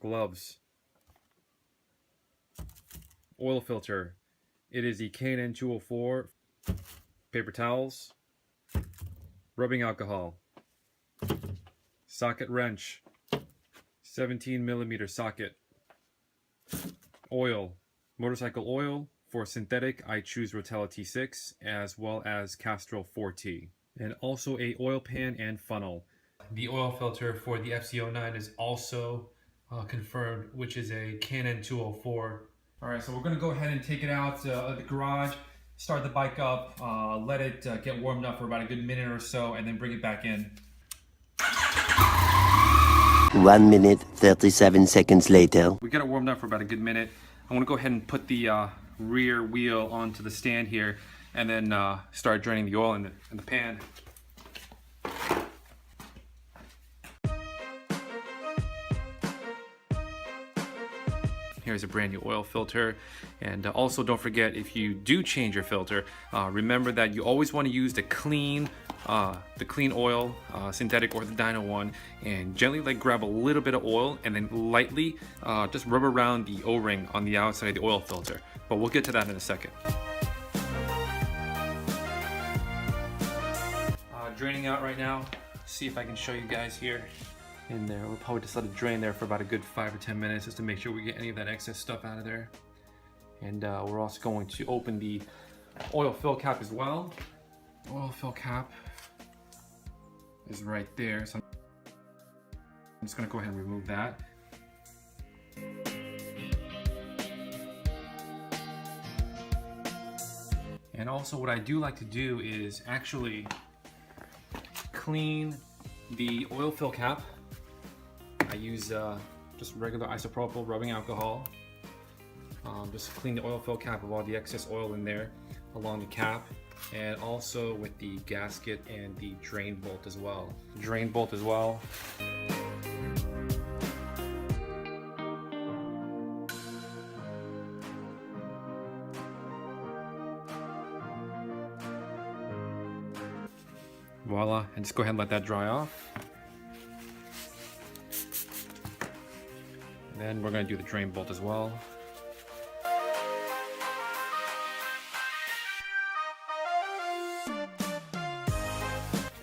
gloves, oil filter. It is the K&N 204, paper towels, rubbing alcohol, socket wrench, 17mm socket, oil, motorcycle oil. For synthetic, I choose Rotella T6 as well as Castrol 4T, and also a oil pan and funnel. The oil filter for the FC09 is also confirmed, which is a K&N 204. All right, so we're gonna go ahead and take it out of the garage, start the bike up, let it get warmed up for about a good minute or so, and then bring it back in. 1 minute, 37 seconds later. We got it warmed up for about a good minute. I want to go ahead and put the rear wheel onto the stand here, and then start draining the oil in the pan. Here's a brand new oil filter, and also don't forget, if you do change your filter, remember that you always want to use the clean oil, synthetic or the dyno one, and gently grab a little bit of oil and then lightly just rub around the O-ring on the outside of the oil filter. But we'll get to that in a second. Draining out right now. See if I can show you guys here. In there, we'll probably just let it drain there for about a good 5 or 10 minutes just to make sure we get any of that excess stuff out of there. And we're also going to open the oil fill cap as well. Oil fill cap is right there, so I'm just going to go ahead and remove that. And also what I do like to do is actually clean the oil fill cap. I use just regular isopropyl rubbing alcohol. Just clean the oil fill cap of all the excess oil in there along the cap, and also with the gasket and the drain bolt as well. Drain bolt as well. Voila, and just go ahead and let that dry off. And then we're going to do the drain bolt as well.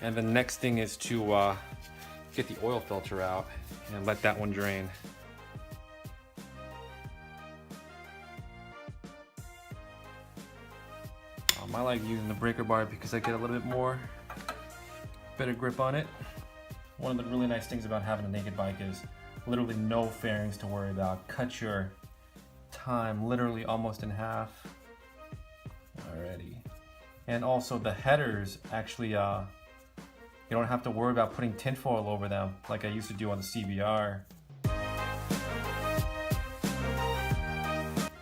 And the next thing is to get the oil filter out and let that one drain. I like using the breaker bar because I get a little bit more better grip on it. One of the really nice things about having a naked bike is literally no fairings to worry about. Cut your time literally almost in half. Alrighty. And also the headers actually, you don't have to worry about putting tinfoil over them like I used to do on the CBR.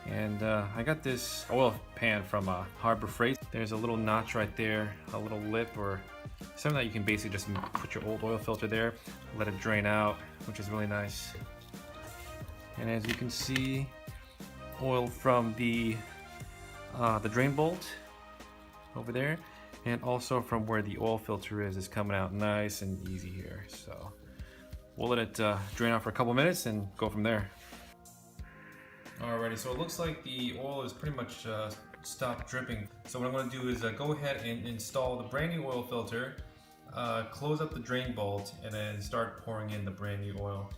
And I got this oil pan from Harbor Freight. There's a little notch right there, a little lip or something that you can basically just put your old oil filter there, let it drain out, which is really nice. And as you can see, oil from the drain bolt over there, and also from where the oil filter is coming out nice and easy here. So we'll let it drain out for a couple minutes and go from there. Alrighty, so it looks like the oil is pretty much stopped dripping. So what I'm going to do is go ahead and install the brand new oil filter, close up the drain bolt, and then start pouring in the brand new oil.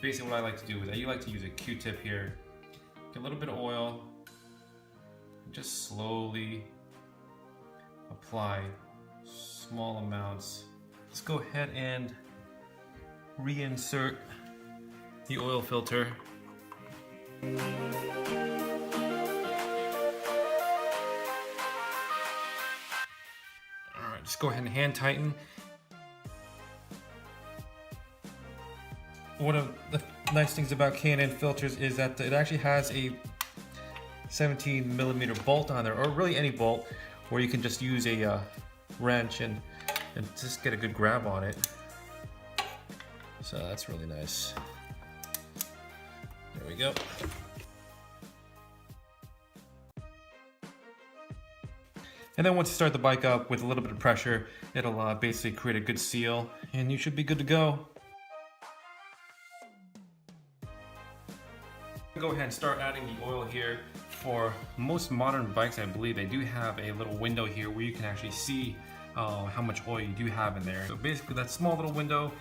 Basically what I like to do is I like to use a Q-tip here, get a little bit of oil, and just slowly apply small amounts. Let's go ahead and reinsert the oil filter. Alright, just go ahead and hand tighten. One of the nice things about K&N filters is that it actually has a 17mm bolt on there, or really any bolt, where you can just use a wrench and and just get a good grab on it. So that's really nice. There we go. And then once you start the bike up with a little bit of pressure, it'll basically create a good seal, and you should be good to go. Go ahead and start adding the oil here. For most modern bikes, I believe they do have a little window here where you can actually see how much oil you do have in there. So basically that small little window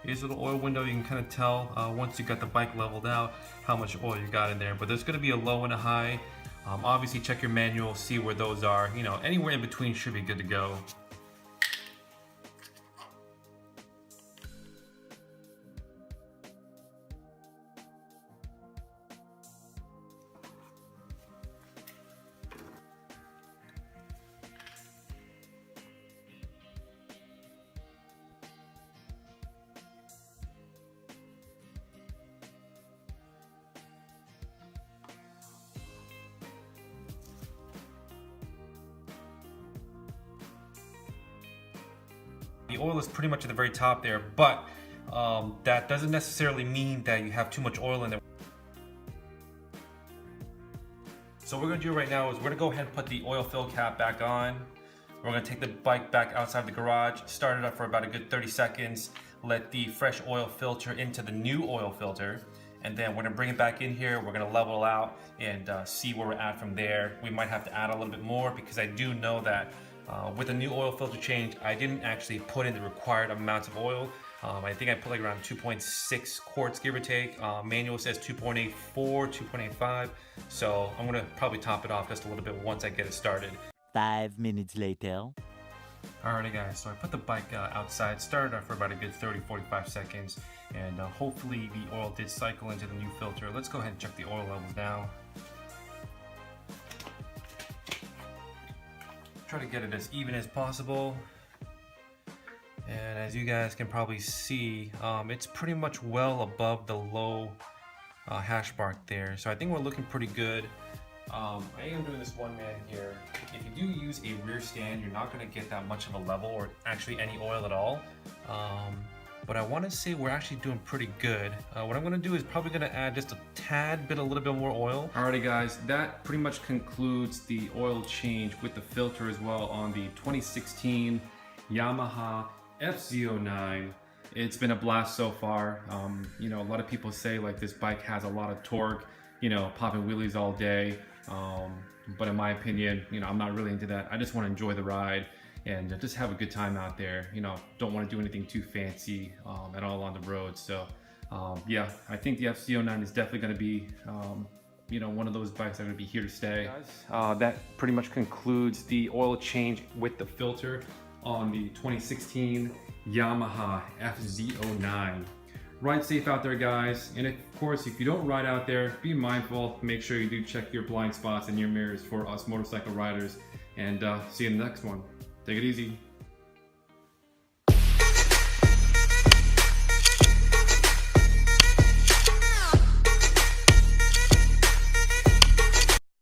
is a little oil window. You can kind of tell once you got the bike leveled out how much oil you got in there, but there's going to be a low and a high. Obviously check your manual, see where those are. You know, anywhere in between should be good to go. The oil is pretty much at the very top there, but that doesn't necessarily mean that you have too much oil in there. So what we're gonna do right now is we're gonna go ahead and put the oil fill cap back on. We're gonna take the bike back outside the garage, start it up for about a good 30 seconds, let the fresh oil filter into the new oil filter, and then we're gonna bring it back in here. We're gonna level out and see where we're at from there. We might have to add a little bit more because I do know that with the new oil filter change, I didn't actually put in the required amounts of oil. I think I put like around 2.6 quarts, give or take. Manual says 2.84, 2.85. So I'm gonna probably top it off just a little bit once I get it started. 5 minutes later. Alrighty guys, so I put the bike outside, started off for about a good 30-45 seconds, and hopefully the oil did cycle into the new filter. Let's go ahead and check the oil levels now. Try to get it as even as possible, and as you guys can probably see, it's pretty much well above the low hash mark there, so I think we're looking pretty good. I am doing this one man here. If you do use a rear stand, you're not going to get that much of a level or actually any oil at all, but I want to say we're actually doing pretty good. What I'm going to do is probably going to add just a tad bit, a little bit more oil. Alrighty guys, that pretty much concludes the oil change with the filter as well on the 2016 Yamaha FZ09. It's been a blast so far. You know, a lot of people say like this bike has a lot of torque, you know, popping wheelies all day. But in my opinion, you know, I'm not really into that. I just want to enjoy the ride and just have a good time out there. You know, don't want to do anything too fancy at all on the road. So yeah, I think the FZ09 is definitely going to be you know, one of those bikes that are going to be here to stay. That pretty much concludes the oil change with the filter on the 2016 Yamaha FZ09. Ride safe out there, guys, and of course, if you don't ride out there, be mindful. Make sure you do check your blind spots and your mirrors for us motorcycle riders, and see you in the next one. Take it easy.